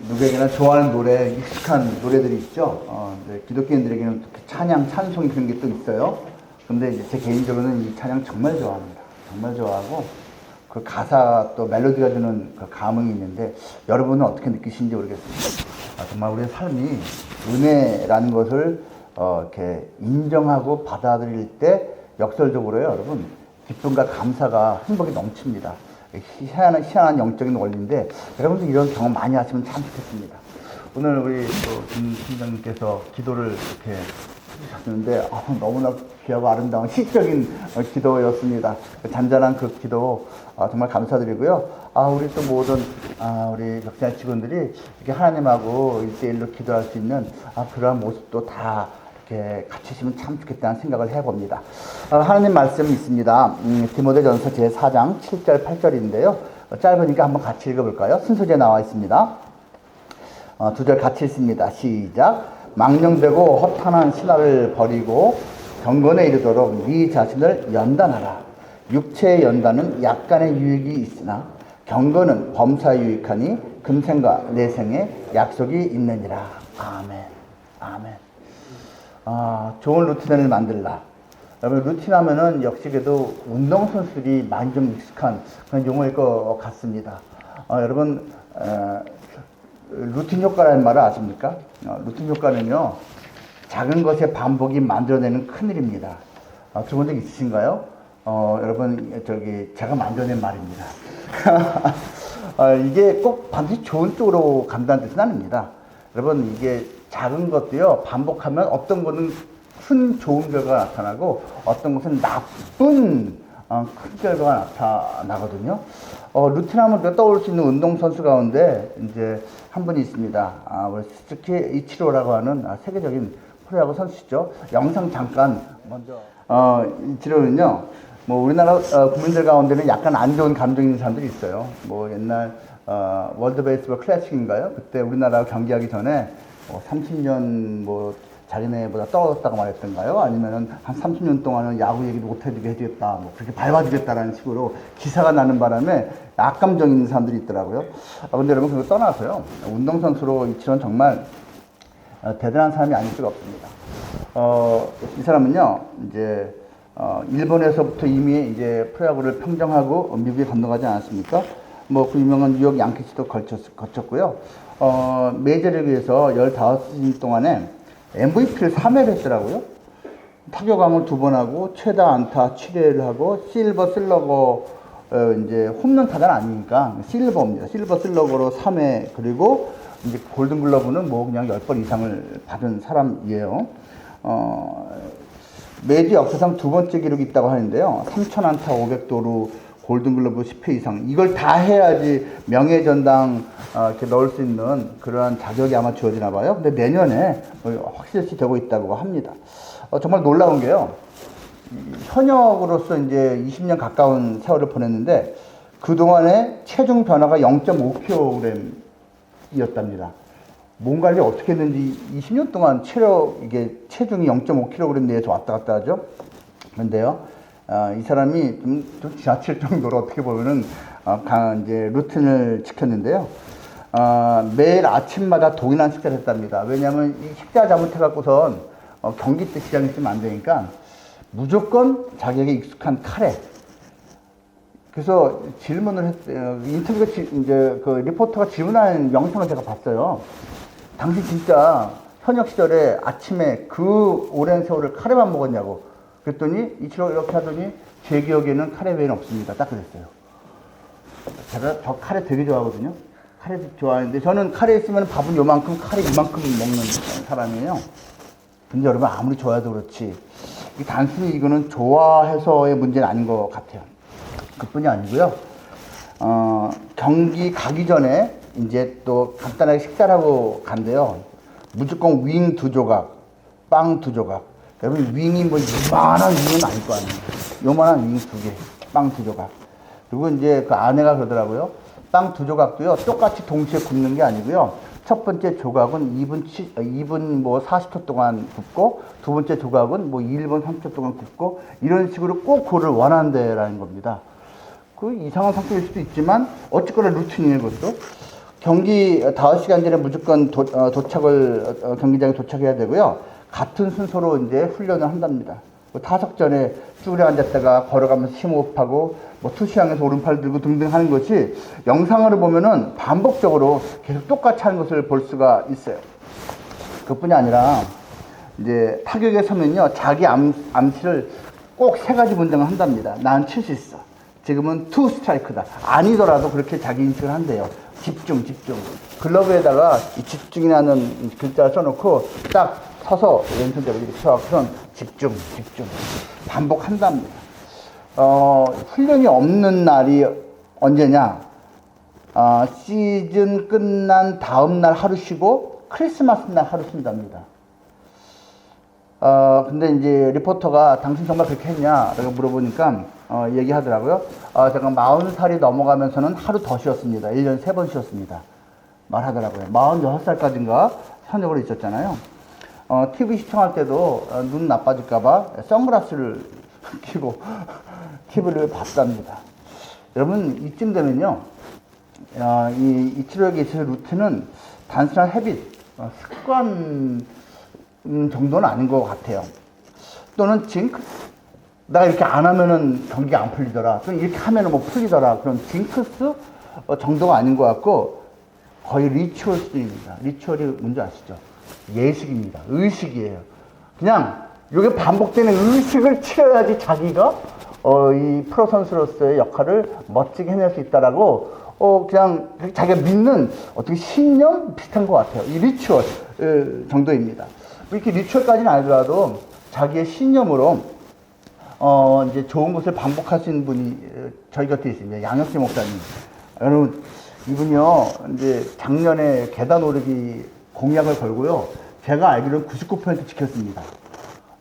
누구에게나 좋아하는 노래, 익숙한 노래들이 있죠. 기독교인들에게는 찬양, 찬송이 그런 게 또 있어요. 근데 이제 제 개인적으로는 이 찬양 정말 좋아합니다. 정말 좋아하고, 그 가사 또 멜로디가 주는 그 감흥이 있는데, 여러분은 어떻게 느끼시는지 모르겠습니다. 정말 우리의 삶이 은혜라는 것을 이렇게 인정하고 받아들일 때 역설적으로요, 여러분, 기쁨과 감사가 행복이 넘칩니다. 희한한 영적인 원리인데, 여러분도 이런 경험 많이 하시면 참 좋겠습니다. 오늘 우리 김 팀장님께서 기도를 이렇게 해주셨는데, 너무나 귀하고 아름다운 시적인 기도였습니다. 잔잔한 그 기도 정말 감사드리고요. 우리 또 모든 우리 격자 직원들이 이렇게 하나님하고 1대1로 기도할 수 있는 그러한 모습도 다 이렇게 갖추시면 참 좋겠다는 생각을 해봅니다. 하나님 말씀이 있습니다. 디모데전서 제4장 7절 8절인데요. 짧으니까 한번 같이 읽어볼까요? 순서대에 나와 있습니다. 두 절 같이 읽습니다. 시작. 망령되고 허탄한 신화를 버리고 경건에 이르도록 네 자신을 연단하라. 육체의 연단은 약간의 유익이 있으나 경건은 범사에 유익하니 금생과 내생에 약속이 있느니라. 아멘. 아멘. 좋은 루틴을 만들라. 여러분, 루틴 하면은 역시 그래도 운동선수들이 많이 좀 익숙한 그런 용어일 것 같습니다. 여러분, 루틴 효과라는 말을 아십니까? 루틴 효과는요, 작은 것의 반복이 만들어내는 큰일입니다. 들어본 적 있으신가요? 여러분, 제가 만들어낸 말입니다. 이게 꼭 반드시 좋은 쪽으로 간다는 뜻은 아닙니다. 여러분, 이게 작은 것도요, 반복하면 어떤 것은 큰 좋은 결과가 나타나고 어떤 것은 나쁜 큰 결과가 나타나거든요. 루틴 하면 떠올 수 있는 운동선수 가운데 이제 한 분이 있습니다. 우리 스즈키 이치로라고 하는 세계적인 프로야구 선수죠. 영상 잠깐 먼저. 이치로는요, 우리나라 국민들 가운데는 약간 안 좋은 감정 있는 사람들이 있어요. 옛날 월드 베이스볼 클래식인가요? 그때 우리나라 경기하기 전에 30년 자기네보다 떨어졌다고 말했던가요? 아니면은 한 30년 동안은 야구 얘기도 못해주게 해주겠다, 그렇게 밟아주겠다라는 식으로 기사가 나는 바람에 악감정 있는 사람들이 있더라고요. 근데 여러분, 그거 떠나서요, 운동선수로 이치로는 정말 대단한 사람이 아닐 수가 없습니다. 이 사람은요, 이제 일본에서부터 이미 이제 프로야구를 평정하고 미국에 건너가지 않았습니까? 그 유명한 뉴욕 양키스도 거쳤고요. 메이저리그에서 15시즌 동안에 MVP를 3회를 했더라고요. 타격왕을 2번 하고, 최다 안타 7회를 하고, 실버 슬러거, 이제 홈런 타자는 아니니까, 실버입니다. 실버 슬러거로 3회, 그리고 이제 골든글러브는 그냥 10번 이상을 받은 사람이에요. 메이저 역사상 2번째 기록이 있다고 하는데요. 3,000안타 500도루, 골든글러브 10회 이상, 이걸 다 해야지 명예전당 이렇게 넣을 수 있는 그러한 자격이 아마 주어지나 봐요. 근데 내년에 확실시 되고 있다고 합니다. 정말 놀라운 게요, 현역으로서 이제 20년 가까운 세월을 보냈는데 그동안에 체중 변화가 0.5kg이었답니다. 뭔가를 어떻게 했는지 20년 동안 체중이 0.5kg 내에서 왔다 갔다 하죠. 그런데요, 이 사람이 좀 지나칠 정도로 어떻게 보면은 이제 루틴을 지켰는데요. 매일 아침마다 동일한 식사를 했답니다. 왜냐하면 이 식사 잘못해갖고선 경기 때 지장이 있으면 안 되니까 무조건 자기에게 익숙한 카레. 그래서 질문을 했어요. 인터뷰가 이제 그 리포터가 질문하는 영상을 제가 봤어요. 당신 진짜 현역 시절에 아침에 그 오랜 세월을 카레만 먹었냐고. 그랬더니 이치로 이렇게 하더니 제 기억에는 카레 외에는 없습니다. 딱 그랬어요. 저 카레 되게 좋아하거든요. 카레 좋아하는데 저는 카레 있으면 밥은 요만큼, 카레 이만큼 먹는 사람이에요. 근데 여러분, 아무리 좋아해도 그렇지 단순히 이거는 좋아해서의 문제는 아닌 것 같아요. 그뿐이 아니고요. 경기 가기 전에 이제 또 간단하게 식사를 하고 간대요. 무조건 윙 2조각, 빵 2조각. 여러분, 윙이 요만한 윙은 아닐 거 아니에요. 요만한 윙 2개, 빵 2조각. 그리고 이제 그 아내가 그러더라고요. 빵 2조각도요, 똑같이 동시에 굽는 게 아니고요, 첫 번째 조각은 2분 뭐 40초 동안 굽고, 두 번째 조각은 뭐 1분 30초 동안 굽고, 이런 식으로 꼭 그거를 원한대라는 겁니다. 그 이상한 상태일 수도 있지만, 어쨌거나 루틴이에요, 그것도. 경기 5시간 전에 무조건 도착을, 경기장에 도착해야 되고요. 같은 순서로 이제 훈련을 한답니다. 타석 전에 쭈그려 앉았다가 걸어가면서 심호흡하고 뭐 투시향에서 오른팔 들고 등등 하는 것이 영상으로 보면은 반복적으로 계속 똑같이 하는 것을 볼 수가 있어요. 그뿐이 아니라 이제 타격에 서면요, 자기 암시를 꼭 3가지 문장을 한답니다. 난 칠 수 있어. 지금은 투 스트라이크다. 아니더라도 그렇게 자기 인식을 한대요. 집중, 집중. 글러브에다가 이 집중이라는 글자를 써놓고 딱 서서 왼손잡이 이렇게 펴서 집중, 집중. 반복한답니다. 훈련이 없는 날이 언제냐? 시즌 끝난 다음 날 하루 쉬고 크리스마스 날 하루 쉰답니다. 근데 이제 리포터가 당신 정말 그렇게 했냐? 라고 물어보니까, 얘기하더라고요. 제가 40살이 넘어가면서는 하루 더 쉬었습니다. 1년에 3번 쉬었습니다. 말하더라고요. 46살까지인가 현역으로 있었잖아요. TV 시청할 때도 눈 나빠질까봐 선글라스를 끼고 TV를 봤답니다. 여러분, 이쯤 되면요, 이 치료에 있어서 루틴은 단순한 헤빗, 습관 정도는 아닌 것 같아요. 또는 징크스, 내가 이렇게 안 하면은 경기가 안 풀리더라, 또는 이렇게 하면은 뭐 풀리더라, 그런 징크스 정도가 아닌 것 같고 거의 리추얼 수준입니다. 리추얼이 뭔지 아시죠? 예식입니다. 의식이에요. 그냥 이게 반복되는 의식을 치러야지 자기가 이 프로 선수로서의 역할을 멋지게 해낼 수 있다라고 그냥 자기가 믿는 어떻게 신념 비슷한 것 같아요. 이 리추얼 정도입니다. 이렇게 리추얼까지는 아니더라도 자기의 신념으로 이제 좋은 것을 반복하시는 분이 저희 곁에 있습니다. 양혁재 목사님. 여러분, 이분이요, 이제 작년에 계단 오르기 공약을 걸고요, 제가 알기로는 99% 지켰습니다.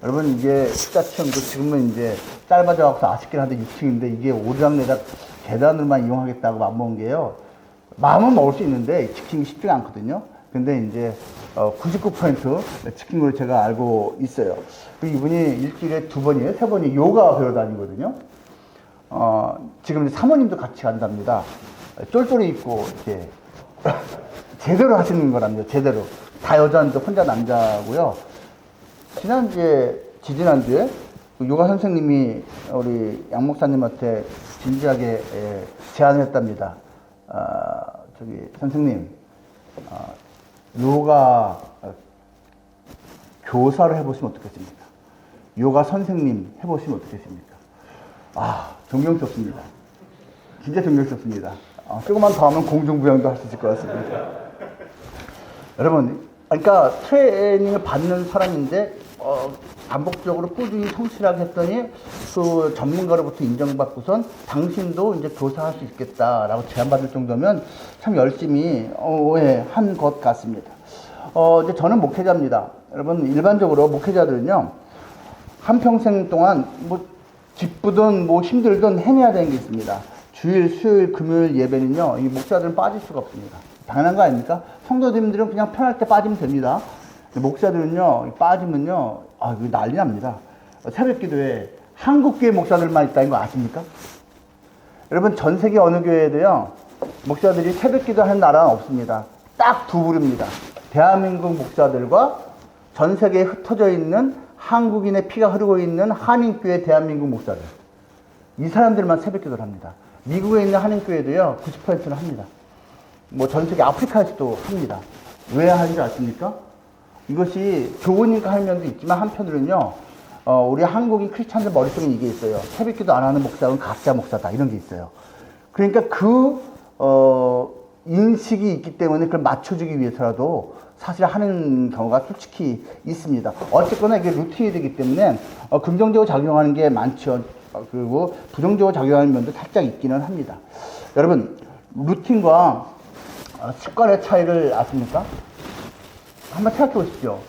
여러분, 이게 식사체험도 지금은 이제 짧아져서 아쉽긴 한데 6층인데 이게 오르락내락 계단으로만 이용하겠다고 마음먹은 게요, 마음은 먹을 수 있는데 지키기 쉽지가 않거든요. 근데 이제 99% 지킨 걸 제가 알고 있어요. 그리고 이분이 일주일에 2번이에요, 3번이 요가 배워 다니거든요. 지금 사모님도 같이 간답니다. 쫄쫄이 입고 이렇게 제대로 하시는 거랍니다. 제대로. 다 여자인데 혼자 남자고요. 지지난주에 요가 선생님이 우리 양 목사님한테 진지하게 제안을 했답니다. 선생님, 요가 교사를 해보시면 어떻겠습니까? 요가 선생님 해보시면 어떻겠습니까? 존경스럽습니다. 진짜 존경스럽습니다. 조금만 더 하면 공중부양도 할 수 있을 것 같습니다. 여러분, 그러니까 트레이닝을 받는 사람인데 반복적으로 꾸준히 성실하게 했더니 그 전문가로부터 인정받고선 당신도 이제 교사할 수 있겠다라고 제안받을 정도면 참 열심히 한 것 같습니다. 이제 저는 목회자입니다. 여러분, 일반적으로 목회자들은요, 한평생 동안 뭐 기쁘든 뭐 힘들든 해내야 되는 게 있습니다. 주일, 수요일, 금요일 예배는요, 이 목사들은 빠질 수가 없습니다. 당연한 거 아닙니까? 성도님들은 그냥 편할 때 빠지면 됩니다. 목사들은요, 빠지면요, 이거 난리 납니다. 새벽 기도에 한국교회 목사들만 있다는 거 아십니까? 여러분, 전 세계 어느 교회에도요, 목사들이 새벽 기도하는 나라는 없습니다. 딱 2부류입니다. 대한민국 목사들과 전 세계에 흩어져 있는 한국인의 피가 흐르고 있는 한인교회 대한민국 목사들. 이 사람들만 새벽 기도를 합니다. 미국에 있는 한인교회도요, 90%는 합니다. 뭐 전 세계 아프리카에서도 합니다. 왜 하는지 아십니까? 이것이 좋으니까 하는 면도 있지만 한편으로는요, 우리 한국인 크리스찬들 머릿속에 이게 있어요. 새벽 기도 안 하는 목사는 가짜 목사다, 이런 게 있어요. 그러니까 인식이 있기 때문에 그걸 맞춰주기 위해서라도 사실 하는 경우가 솔직히 있습니다. 어쨌거나 이게 루틴이 되기 때문에 긍정적으로 작용하는 게 많죠. 그리고 부정적으로 작용하는 면도 살짝 있기는 합니다. 여러분, 루틴과 습관의 차이를 아십니까? 한번 생각해 보십시오.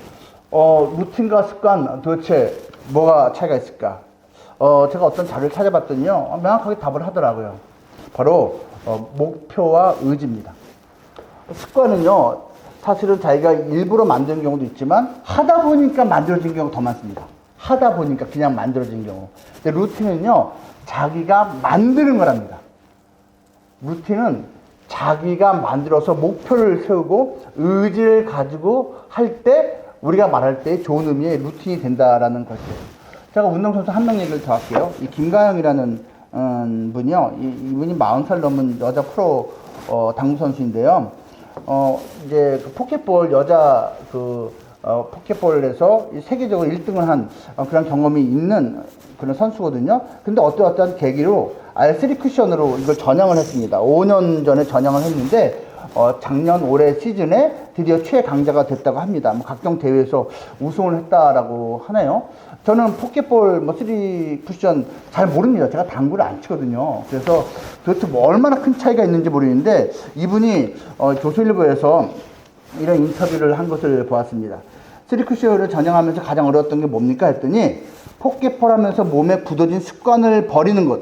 루틴과 습관 도대체 뭐가 차이가 있을까? 제가 어떤 자료를 찾아봤더니요, 명확하게 답을 하더라고요. 바로 목표와 의지입니다. 습관은요, 사실은 자기가 일부러 만드는 경우도 있지만 하다 보니까 만들어진 경우가 더 많습니다. 하다 보니까 그냥 만들어진 경우. 근데 루틴은요, 자기가 만드는 거랍니다. 루틴은 자기가 만들어서 목표를 세우고 의지를 가지고 할 때 우리가 말할 때 좋은 의미의 루틴이 된다라는 것이에요. 제가 운동선수 한 명 얘기를 더 할게요. 이 김가영이라는 분이요. 이분이 40살 넘은 여자 프로 당구 선수인데요. 이제 그 포켓볼 여자 포켓볼에서 세계적으로 1등을 한 그런 경험이 있는 그런 선수거든요. 근데 어떠한 계기로 R3 쿠션으로 이걸 전향을 했습니다. 5년 전에 전향을 했는데 작년 올해 시즌에 드디어 최강자가 됐다고 합니다. 뭐 각종 대회에서 우승을 했다라고 하네요. 저는 포켓볼 3 쿠션 잘 모릅니다. 제가 당구를 안 치거든요. 그래서 도대체 뭐 얼마나 큰 차이가 있는지 모르겠는데 이분이 조선일보에서 이런 인터뷰를 한 것을 보았습니다. 3 쿠션을 전향하면서 가장 어려웠던 게 뭡니까 했더니 포켓볼 하면서 몸에 굳어진 습관을 버리는 것,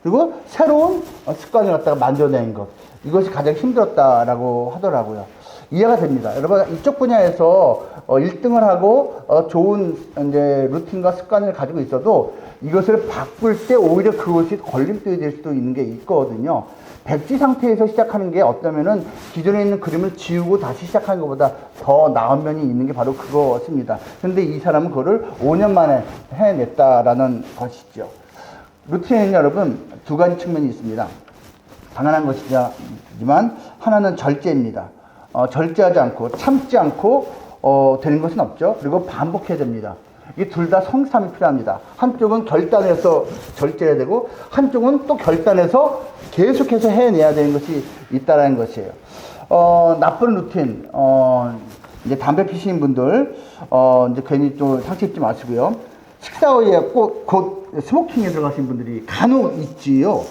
그리고 새로운 습관을 갖다가 만들어내는 것, 이것이 가장 힘들었다라고 하더라고요. 이해가 됩니다. 여러분, 이쪽 분야에서 1등을 하고 좋은 이제 루틴과 습관을 가지고 있어도 이것을 바꿀 때 오히려 그것이 걸림돌이 될 수도 있는 게 있거든요. 백지 상태에서 시작하는 게 어쩌면은 기존에 있는 그림을 지우고 다시 시작하는 것보다 더 나은 면이 있는 게 바로 그것입니다. 근데 이 사람은 그거를 5년 만에 해냈다라는 것이죠. 루틴에는 여러분 두 가지 측면이 있습니다. 당연한 것이지만 하나는 절제입니다. 절제하지 않고 참지 않고 되는 것은 없죠. 그리고 반복해야 됩니다. 이 둘 다 성삼이 필요합니다. 한쪽은 결단해서 절제해야 되고 한쪽은 또 결단해서 계속해서 해내야 되는 것이 있다라는 것이에요. 나쁜 루틴, 이제 담배 피시는 분들, 이제 괜히 좀 상처 입지 마시고요. 식사 후에 곧 스모킹에 들어가신 분들이 간혹 있지요.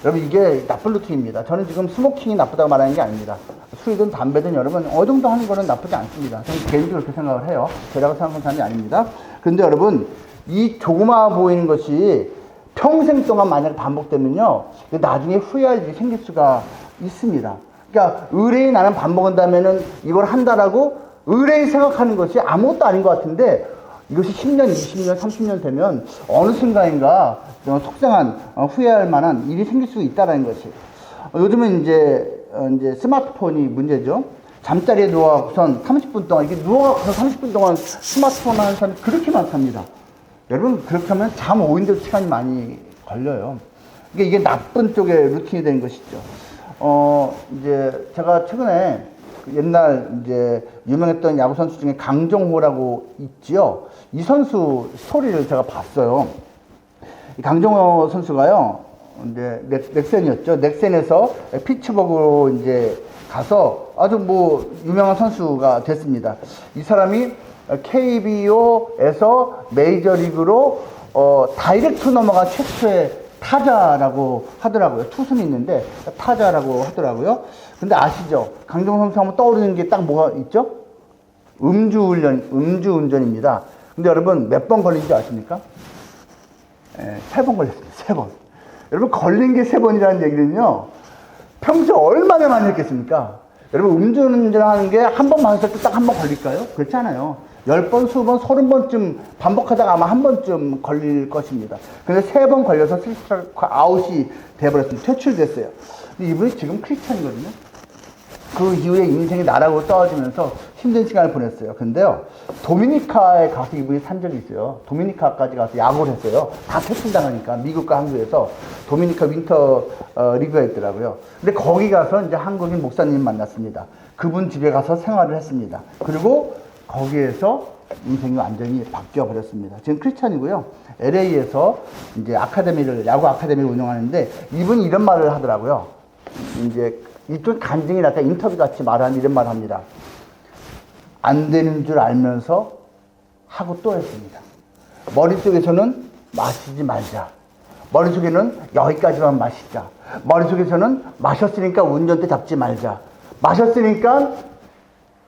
여러분, 이게 나쁜 루틴입니다. 저는 지금 스모킹이 나쁘다고 말하는 게 아닙니다. 술이든 담배든 여러분 어느 정도 하는 거는 나쁘지 않습니다. 저는 개인적으로 그렇게 생각을 해요. 제가 생각하는 사람이 아닙니다. 그런데 여러분, 이 조그마해 보이는 것이 평생 동안 만약 반복되면요, 나중에 후회할 일이 생길 수가 있습니다. 그러니까 의뢰인 나는 밥 먹은다면은 이걸 한다라고 의뢰인 생각하는 것이 아무것도 아닌 것 같은데 이것이 10년, 20년, 30년 되면 어느 순간인가 속상한 후회할 만한 일이 생길 수 있다는 것이. 요즘은 이제 스마트폰이 문제죠. 잠자리에 누워서 30분 동안, 이게 누워서 30분 동안 스마트폰 하는 사람이 그렇게 많답니다. 여러분, 그렇게 하면 잠 오는데도 시간이 많이 걸려요. 이게 나쁜 쪽의 루틴이 되는 것이죠. 이제 제가 최근에 옛날 이제 유명했던 야구 선수 중에 강정호라고 있지요. 이 선수 스토리를 제가 봤어요. 이 강정호 선수가요, 이제 넥센이었죠. 넥센에서 피츠버그로 이제 가서 아주 뭐 유명한 선수가 됐습니다. 이 사람이 KBO에서 메이저리그로 다이렉트 넘어간 최초의 타자라고 하더라고요. 투수는 있는데 타자라고 하더라고요. 근데 아시죠? 강정호 선수 하면 떠오르는 게 딱 뭐가 있죠? 음주운전입니다. 근데 여러분 몇 번 걸린 줄 아십니까? 3번 걸렸습니다. 3번. 여러분, 걸린 게 3번이라는 얘기는요, 평소에 얼마나 많이 했겠습니까? 여러분, 음주운전 하는 게 한 번만 했을 때 딱 한 번 걸릴까요? 그렇지 않아요. 10번, 20번, 30번쯤 반복하다가 아마 한 번쯤 걸릴 것입니다. 근데 3번 걸려서 스트라이크 아웃이 돼버렸습니다. 퇴출됐어요. 근데 이분이 지금 크리스찬이거든요. 그 이후에 인생이 나락으로 떨어지면서 힘든 시간을 보냈어요. 근데요, 도미니카에 가서 이분이 산 적이 있어요. 도미니카까지 가서 야구를 했어요. 다 퇴출당하니까, 미국과 한국에서 도미니카 윈터 리그가 있더라고요. 근데 거기 가서 이제 한국인 목사님 만났습니다. 그분 집에 가서 생활을 했습니다. 그리고 거기에서 인생이 완전히 바뀌어 버렸습니다. 지금 크리스찬이고요. LA에서 이제 야구 아카데미를 운영하는데 이분이 이런 말을 하더라고요. 이제 이쪽 간증이 났다 인터뷰 같이 말하는 이런 말을 합니다. 안 되는 줄 알면서 하고 또 했습니다. 머릿속에서는 마시지 말자. 머릿속에는 여기까지만 마시자. 머릿속에서는 마셨으니까 운전대 잡지 말자. 마셨으니까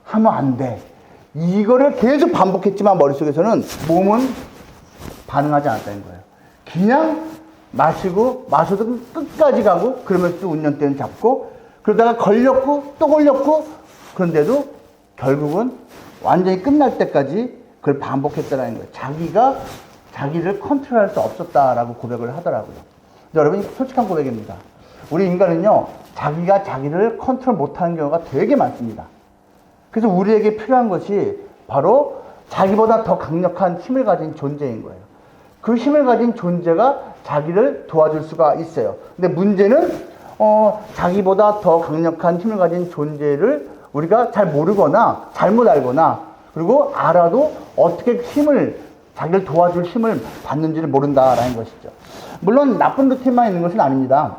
하면 안 돼. 이거를 계속 반복했지만 머릿속에서는 몸은 반응하지 않았다는 거예요. 그냥 마시고 마셔도 끝까지 가고 그러면서 또 운전대는 잡고 그러다가 걸렸고 또 걸렸고 그런데도 결국은 완전히 끝날 때까지 그걸 반복했다는 거예요. 자기가 자기를 컨트롤할 수 없었다라고 고백을 하더라고요. 여러분, 솔직한 고백입니다. 우리 인간은요, 자기가 자기를 컨트롤 못하는 경우가 되게 많습니다. 그래서 우리에게 필요한 것이 바로 자기보다 더 강력한 힘을 가진 존재인 거예요. 그 힘을 가진 존재가 자기를 도와줄 수가 있어요. 근데 문제는 자기보다 더 강력한 힘을 가진 존재를 우리가 잘 모르거나 잘못 알거나, 그리고 알아도 어떻게 자기를 도와줄 힘을 받는지를 모른다라는 것이죠. 물론 나쁜 루틴만 있는 것은 아닙니다.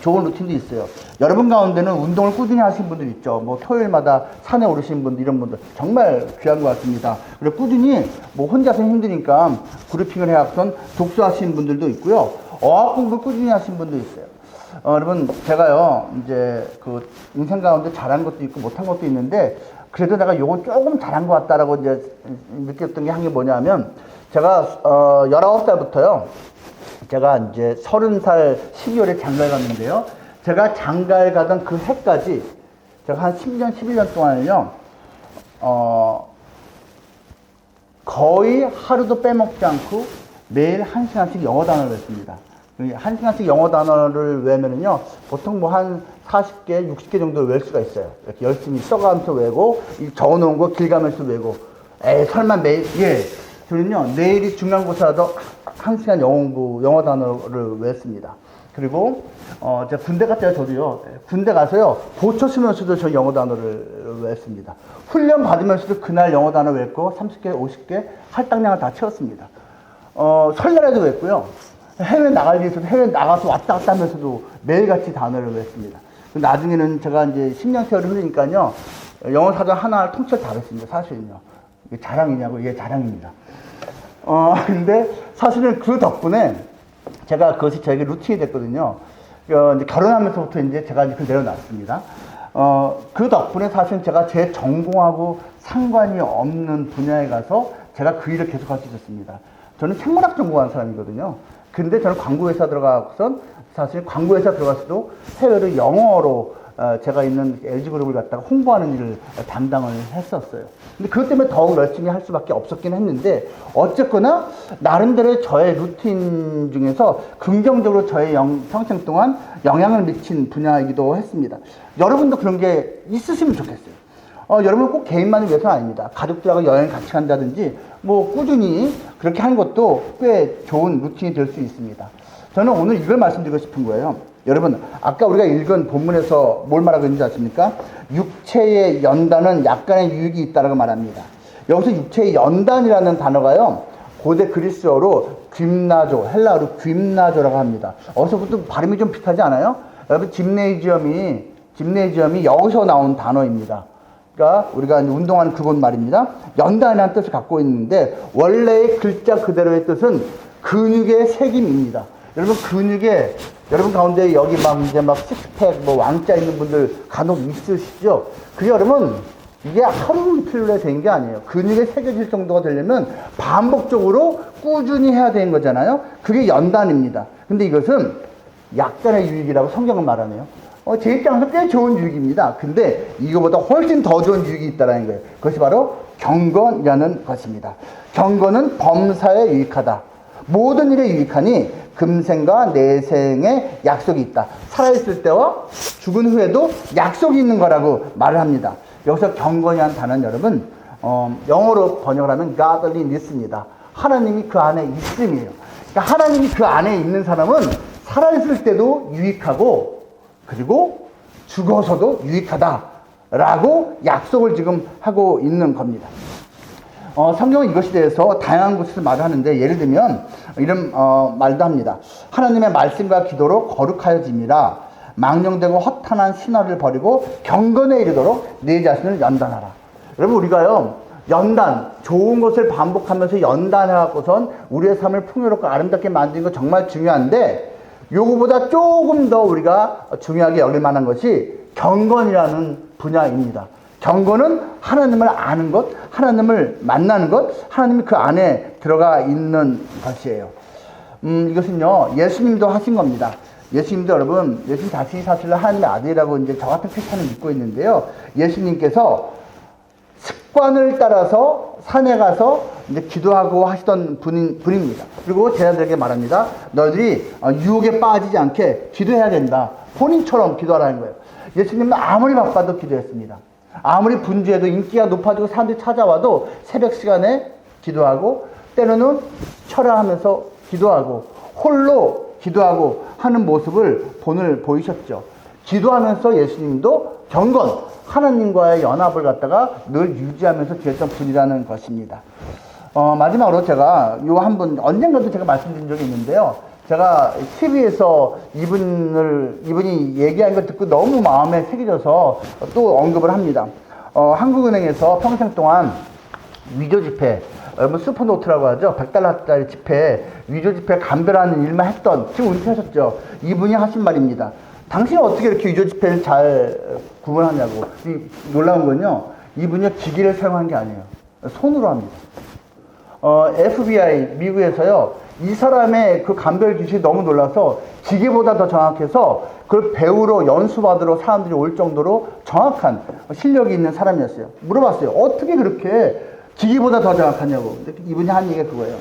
좋은 루틴도 있어요. 여러분 가운데는 운동을 꾸준히 하시는 분들 있죠. 뭐 토요일마다 산에 오르시는 분들, 이런 분들 정말 귀한 것 같습니다. 그리고 꾸준히 뭐 혼자서 힘드니까 그룹핑을 해갖던 독서하시는 분들도 있고요. 어학 공부 꾸준히 하시는 분도 있어요. 여러분, 제가요, 이제 그 인생 가운데 잘한 것도 있고 못한 것도 있는데, 그래도 내가 요건 조금 잘한 것 같다라고 이제 느꼈던 게 한 게 뭐냐면, 제가 19살부터요, 제가 이제 30살 12월에 장가를 갔는데요. 제가 장가를 가던 그 해까지 제가 한 10년, 11년 동안은요, 거의 하루도 빼먹지 않고 매일 1시간씩 영어 단어를 외웠습니다. 1시간씩 영어 단어를 외우면은요, 보통 뭐 한 40개, 60개 정도 외울 수가 있어요. 이렇게 열심히 써가면서 외우고, 적어놓은 거 길 가면서 외우고, 설마 매일, 저는요, 내일이 중간고사라도 1시간 영어 단어를 외웠습니다. 그리고, 제가 군대 갔을 때 저도요, 군대 가서요, 보초 쓰면서도 저 영어 단어를 외웠습니다. 훈련 받으면서도 그날 영어 단어 외웠고, 30개, 50개, 할당량을 다 채웠습니다. 설날에도 외웠고요. 해외 나갈 일 있어도 해외 나가서 왔다 갔다 하면서도 매일같이 단어를 외웠습니다. 나중에는 제가 이제 10년 세월을 흐르니까요, 영어 사전 하나를 통째로 다 외웠습니다. 사실은요. 이게 자랑이냐고, 이게 자랑입니다. 근데 사실은 그 덕분에 제가 그것이 저에게 루틴이 됐거든요. 이제 결혼하면서부터 이제 제가 그걸 내려놨습니다. 그 덕분에 사실 제가 제 전공하고 상관이 없는 분야에 가서 제가 그 일을 계속 할 수 있었습니다. 저는 생물학 전공한 사람이거든요. 근데 저는 광고회사 들어가고선 사실 광고회사 들어갔어도 해외로 영어로 제가 있는 LG그룹을 갖다가 홍보하는 일을 담당을 했었어요. 근데 그것 때문에 더욱 열심히 할 수밖에 없었긴 했는데, 어쨌거나 나름대로 저의 루틴 중에서 긍정적으로 저의 평생 동안 영향을 미친 분야이기도 했습니다. 여러분도 그런 게 있으시면 좋겠어요. 여러분 꼭 개인만을 위해서는 아닙니다. 가족들하고 여행 같이 간다든지 뭐 꾸준히 그렇게 하는 것도 꽤 좋은 루틴이 될 수 있습니다. 저는 오늘 이걸 말씀드리고 싶은 거예요. 여러분, 아까 우리가 읽은 본문에서 뭘 말하고 있는지 아십니까? 육체의 연단은 약간의 유익이 있다고 말합니다. 여기서 육체의 연단이라는 단어가요, 고대 그리스어로 그나조, 헬라어로 그나조라고 합니다. 어디서부터 발음이 좀 비슷하지 않아요? 여러분, 짐네이지엄이 여기서 나온 단어입니다. 그러니까 우리가 운동하는 그곳 말입니다. 연단이라는 뜻을 갖고 있는데, 원래의 글자 그대로의 뜻은 근육의 새김입니다. 여러분 가운데 여기 막 식스팩, 뭐 왕자 있는 분들 간혹 있으시죠? 그게 여러분, 이게 하루 이틀에 된 게 아니에요. 근육에 새겨질 정도가 되려면 반복적으로 꾸준히 해야 되는 거잖아요. 그게 연단입니다. 근데 이것은 약간의 유익이라고 성경은 말하네요. 제 입장에서 꽤 좋은 유익입니다. 근데 이거보다 훨씬 더 좋은 유익이 있다는 거예요. 그것이 바로 경건이라는 것입니다. 경건은 범사에 유익하다. 모든 일에 유익하니 금생과 내생에 약속이 있다. 살아있을 때와 죽은 후에도 약속이 있는 거라고 말을 합니다. 여기서 경건이라는 단어는 여러분, 영어로 번역을 하면 godliness입니다. 하나님이 그 안에 있음이에요. 그러니까 하나님이 그 안에 있는 사람은 살아있을 때도 유익하고, 그리고 죽어서도 유익하다라고 약속을 지금 하고 있는 겁니다. 성경은 이것에 대해서 다양한 곳에서 말을 하는데, 예를 들면 이런 말도 합니다. 하나님의 말씀과 기도로 거룩하여짐이라. 망령되고 허탄한 신화를 버리고 경건에 이르도록 내 자신을 연단하라. 여러분, 우리가요, 연단, 좋은 것을 반복하면서 연단해갖고선 우리의 삶을 풍요롭고 아름답게 만드는 거 정말 중요한데, 요거보다 조금 더 우리가 중요하게 여길 만한 것이 경건이라는 분야입니다. 경건은 하나님을 아는 것, 하나님을 만나는 것, 하나님이 그 안에 들어가 있는 것이에요. 이것은요, 예수님도 하신 겁니다. 예수님도 여러분, 예수님 자신이 사실은 하나님의 아들이라고 이제 저 같은 크리스찬을 믿고 있는데요. 예수님께서 습관을 따라서 산에 가서 이제 기도하고 하시던 분입니다. 그리고 제자들에게 말합니다. 너희들이 유혹에 빠지지 않게 기도해야 된다. 본인처럼 기도하라는 거예요. 예수님은 아무리 바빠도 기도했습니다. 아무리 분주해도 인기가 높아지고 사람들이 찾아와도 새벽 시간에 기도하고 때로는 철야하면서 기도하고 홀로 기도하고 하는 모습을 본을 보이셨죠. 기도하면서 예수님도 경건 하나님과의 연합을 갖다가 늘 유지하면서 지냈던 분이라는 것입니다. 마지막으로 제가 요 한 분 언젠가도 제가 말씀드린 적이 있는데요. 제가 TV에서 이분이 얘기한 걸 듣고 너무 마음에 새겨져서 또 언급을 합니다. 한국은행에서 평생 동안 위조 지폐, 여러분 슈퍼노트라고 하죠. 100달러짜리 지폐, 위조 지폐 감별하는 일만 했던, 지금 은퇴하셨죠. 이분이 하신 말입니다. 당신은 어떻게 이렇게 위조 지폐를 잘 구분하냐고. 놀라운 건요, 이분이 기기를 사용한 게 아니에요. 손으로 합니다. FBI, 미국에서요, 이 사람의 그 감별 기술이 너무 놀라서 기계보다 더 정확해서 그걸 배우러 연수받으러 사람들이 올 정도로 정확한 실력이 있는 사람이었어요. 물어봤어요. 어떻게 그렇게 기계보다 더 정확하냐고. 이분이 한 얘기가 그거예요.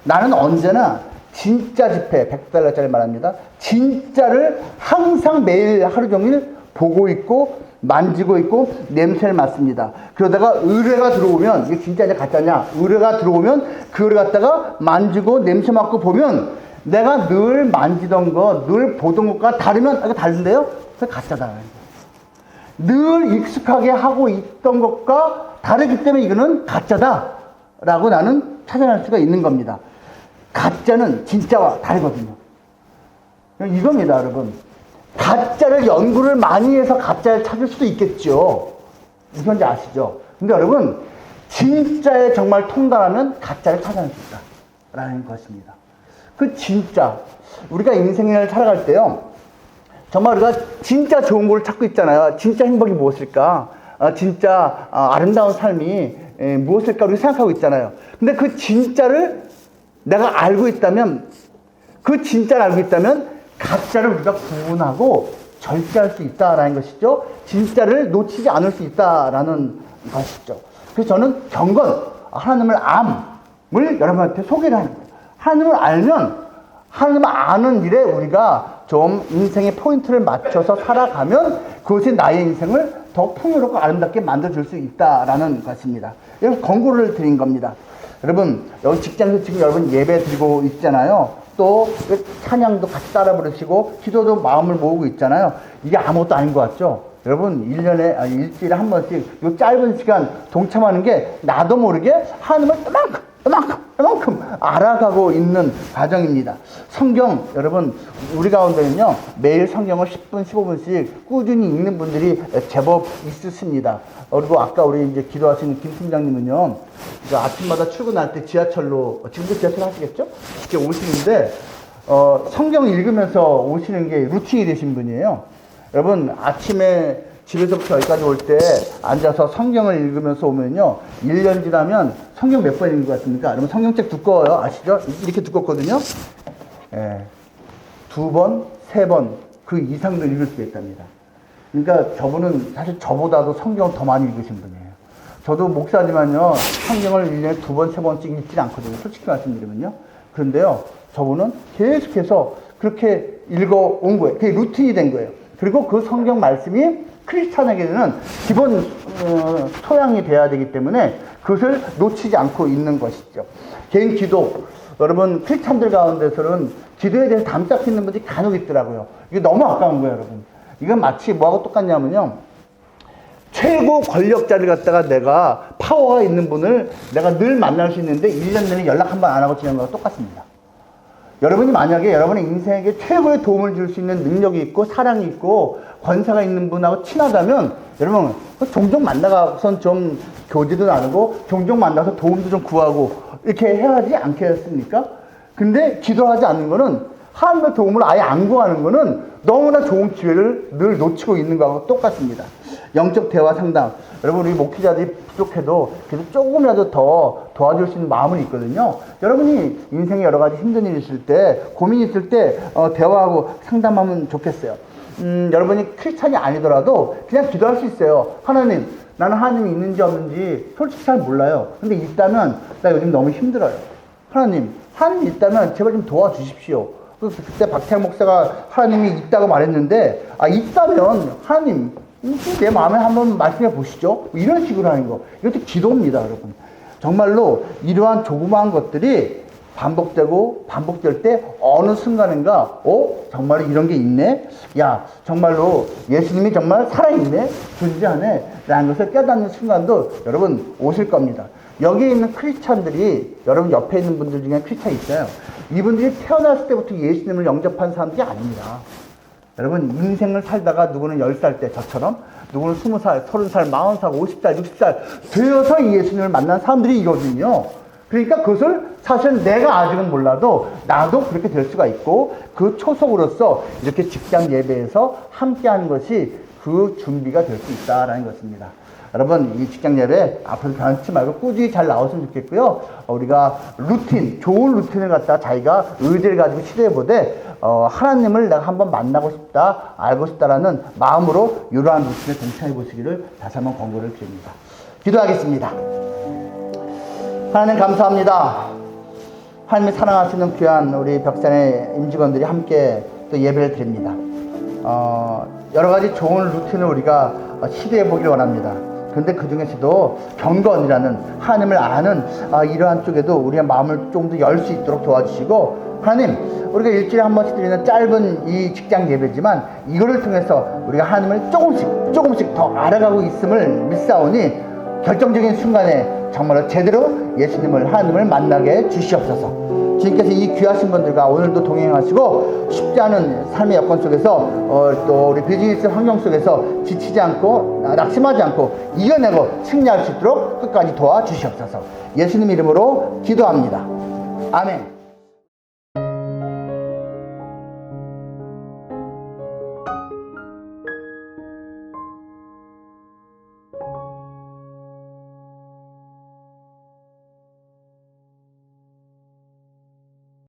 나는 언제나 진짜 지폐, 100달러짜리 말합니다. 진짜를 항상 매일 하루 종일 보고 있고 만지고 있고 냄새를 맡습니다. 그러다가 의뢰가 들어오면, 이게 진짜냐 가짜냐, 의뢰가 들어오면 그걸 갖다가 만지고 냄새 맡고 보면 내가 늘 만지던 거, 늘 보던 것과 다르면, 이거 다른데요? 그게 가짜다. 늘 익숙하게 하고 있던 것과 다르기 때문에 이거는 가짜다 라고 나는 찾아낼 수가 있는 겁니다. 가짜는 진짜와 다르거든요. 이겁니다, 여러분. 가짜를 연구를 많이 해서 가짜를 찾을 수도 있겠죠. 이건지 아시죠? 근데 여러분, 진짜에 정말 통달하면 가짜를 찾아낼 수 있다라는 것입니다. 그 진짜, 우리가 인생을 살아갈 때요, 정말 우리가 진짜 좋은 걸 찾고 있잖아요. 진짜 행복이 무엇일까? 진짜 아름다운 삶이 무엇일까? 우리가 생각하고 있잖아요. 근데 그 진짜를 내가 알고 있다면, 그 진짜를 알고 있다면 가짜를 우리가 구분하고 절제할 수 있다라는 것이죠. 진짜를 놓치지 않을 수 있다라는 것이죠. 그래서 저는 경건, 하나님을 암을 여러분한테 소개를 하는 거예요. 하나님을 알면 하나님을 아는 일에 우리가 좀 인생의 포인트를 맞춰서 살아가면 그것이 나의 인생을 더 풍요롭고 아름답게 만들어줄 수 있다라는 것입니다. 이런 권고를 드린 겁니다. 여러분, 여기 직장에서 지금 여러분 예배 드리고 있잖아요. 또 찬양도 같이 따라 부르시고 기도도 마음을 모으고 있잖아요. 이게 아무것도 아닌 것 같죠? 여러분, 일주일에 한 번씩 이 짧은 시간 동참하는 게 나도 모르게 하나님을 이만큼 알아가고 있는 과정입니다. 성경, 여러분, 우리 가운데는요, 매일 성경을 10분, 15분씩 꾸준히 읽는 분들이 제법 있으십니다. 그리고 아까 우리 이제 기도하시는 김 팀장님은요, 아침마다 출근할 때 지하철로, 지금도 지하철 하시겠죠? 이렇게 오시는데, 성경 읽으면서 오시는 게 루틴이 되신 분이에요. 여러분, 아침에 집에서부터 여기까지 올 때 앉아서 성경을 읽으면서 오면요, 1년 지나면 성경 몇 번 읽는 것 같습니까? 여러분, 성경책 두꺼워요. 아시죠? 이렇게 두껍거든요. 예. 2번, 3번, 그 이상도 읽을 수가 있답니다. 그러니까 저분은 사실 저보다도 성경을 더 많이 읽으신 분이에요. 저도 목사지만요, 성경을 1년에 2번, 3번씩 읽지 않거든요. 솔직히 말씀드리면요. 그런데요, 저분은 계속해서 그렇게 읽어온 거예요. 그게 루틴이 된 거예요. 그리고 그 성경 말씀이 크리스찬에게는 기본 소양이 돼야 되기 때문에 그것을 놓치지 않고 있는 것이죠. 개인 기도, 여러분, 크리스찬들 가운데서는 기도에 대해서 담 잡히는 분들이 간혹 있더라고요. 이게 너무 아까운 거예요, 여러분. 이건 마치 뭐하고 똑같냐면요, 최고 권력자를 갖다가 내가 파워가 있는 분을 내가 늘 만날 수 있는데 1년 내내 연락 한 번 안 하고 지내는 거랑 똑같습니다. 여러분이 만약에 여러분의 인생에게 최고의 도움을 줄 수 있는 능력이 있고 사랑이 있고 권세가 있는 분하고 친하다면 여러분 종종 만나가선 좀 교제도 나누고 종종 만나서 도움도 좀 구하고 이렇게 해야 하지 않겠습니까? 근데 기도하지 않는 거는, 하나님의 도움을 아예 안 구하는 거는 너무나 좋은 기회를 늘 놓치고 있는 거하고 똑같습니다. 영적 대화 상담, 여러분 우리 목회자들이 부족해도 그래도 조금이라도 더 도와줄 수 있는 마음은 있거든요. 여러분이 인생에 여러 가지 힘든 일이 있을 때, 고민이 있을 때 대화하고 상담하면 좋겠어요. 여러분이 크리스찬이 아니더라도 그냥 기도할 수 있어요. 하나님, 나는 하나님이 있는지 없는지 솔직히 잘 몰라요. 근데 있다면 나 요즘 너무 힘들어요. 하나님 있다면 제발 좀 도와주십시오. 그때 박태양 목사가 하나님이 있다고 말했는데, 있다면 하나님 내 마음에 한번 말씀해 보시죠. 이런 식으로 하는 거. 이것도 기도입니다, 여러분. 정말로 이러한 조그마한 것들이 반복될 때 어느 순간인가 정말로 이런 게 있네? 야, 정말로 예수님이 정말 살아있네? 존재하네? 라는 것을 깨닫는 순간도 여러분 오실 겁니다. 여기에 있는 크리스찬들이, 여러분 옆에 있는 분들 중에 크리스찬이 있어요. 이분들이 태어났을 때부터 예수님을 영접한 사람들이 아닙니다. 여러분, 인생을 살다가 누구는 10살 때 저처럼, 누구는 20살, 30살, 40살, 50살, 60살 되어서 예수님을 만난 사람들이거든요. 그러니까 그것을 사실 내가 아직은 몰라도 나도 그렇게 될 수가 있고, 그 초석으로서 이렇게 직장 예배에서 함께 하는 것이 그 준비가 될 수 있다라는 것입니다. 여러분, 이 직장 예배 앞으로 변치 말고 꾸준히 잘 나왔으면 좋겠고요. 우리가 좋은 루틴을 갖다 자기가 의지를 가지고 시도해보되, 하나님을 내가 한번 만나고 싶다, 알고 싶다라는 마음으로 이러한 루틴에 동참해 보시기를 다시 한번 권고를 드립니다. 기도하겠습니다. 하나님 감사합니다. 하나님이 사랑하시는 귀한 우리 벽산의 임직원들이 함께 또 예배를 드립니다. 여러 가지 좋은 루틴을 우리가 시도해 보길 원합니다. 근데 그 중에서도 경건이라는 하나님을 아는 이러한 쪽에도 우리의 마음을 좀 더 열 수 있도록 도와주시고, 하나님, 우리가 일주일에 한 번씩 드리는 짧은 이 직장 예배지만 이거를 통해서 우리가 하나님을 조금씩 더 알아가고 있음을 믿사오니 결정적인 순간에 정말로 제대로 예수님을, 하나님을 만나게 주시옵소서. 주님께서 이 귀하신 분들과 오늘도 동행하시고 쉽지 않은 삶의 여건 속에서 또 우리 비즈니스 환경 속에서 지치지 않고 낙심하지 않고 이겨내고 승리할 수 있도록 끝까지 도와주시옵소서. 예수님 이름으로 기도합니다. 아멘.